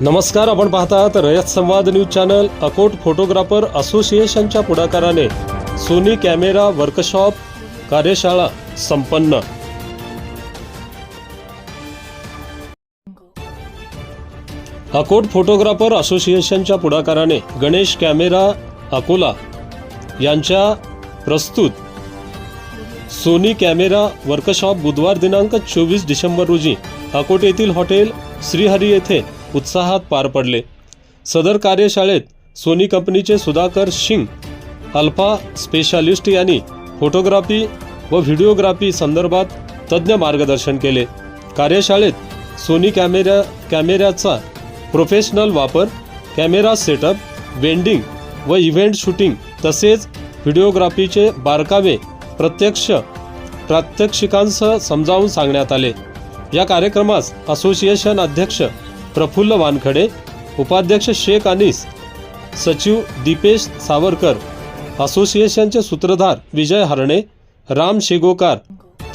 नमस्कार, आपण पाहता आहात रयत संवाद न्यूज चॅनल. अकोट फोटोग्राफर असोसिएशनच्या पुढाकाराने सोनी कॅमेरा वर्कशॉप कार्यशाळा संपन्न. अकोट फोटोग्राफर असोसिएशनच्या पुढाकाराने गणेश कॅमेरा अकोला यांच्या प्रस्तुत सोनी कॅमेरा वर्कशॉप बुधवार दिनांक 24 डिसेंबर रोजी अकोट येथील हॉटेल श्रीहरी येथे उत्साहात पार पडले. सदर कार्यशाळेत सोनी कंपनीचे सुधाकर सिंग अल्फा स्पेशालिस्ट यांनी फोटोग्राफी व व्हिडिओग्राफी संदर्भात तज्ज्ञ मार्गदर्शन केले. कार्यशाळेत सोनी कॅमेऱ्याचा प्रोफेशनल वापर, कॅमेरा सेटअप, वेंडिंग व इव्हेंट शूटिंग तसेच व्हिडिओग्राफीचे बारकावे प्रात्यक्षिकांसह समजावून सांगण्यात आले. या कार्यक्रमास असोसिएशन अध्यक्ष प्रफुल्ल वानखडे, उपाध्यक्ष शेख अनीस, सचिव दीपेश सावरकर, असोसिएशनचे सूत्रधार विजय हरणे, राम शेगोकार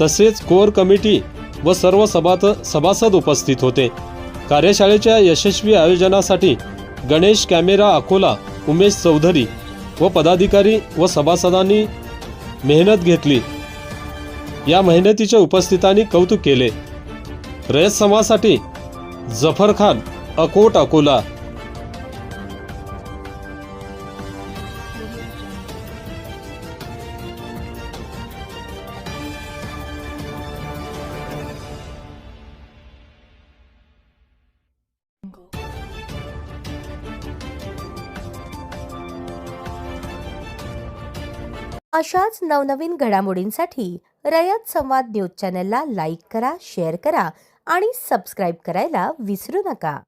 तसेच कोर कमिटी व सर्व सभासद उपस्थित होते. कार्यशाळेच्या यशस्वी आयोजनासाठी गणेश कॅमेरा अकोला, उमेश चौधरी व पदाधिकारी व सभासदांनी मेहनत घेतली. या मेहनतीच्या उपस्थितांनी कौतुक केले. रयत समाजासाठी जफर खान, अकोट अकोला. अशाच नवनवीन घडामोडींसाठी रयत संवाद न्यूज चॅनलला लाईक करा, शेअर करा आणि सबस्क्राईब करायला विसरू नका.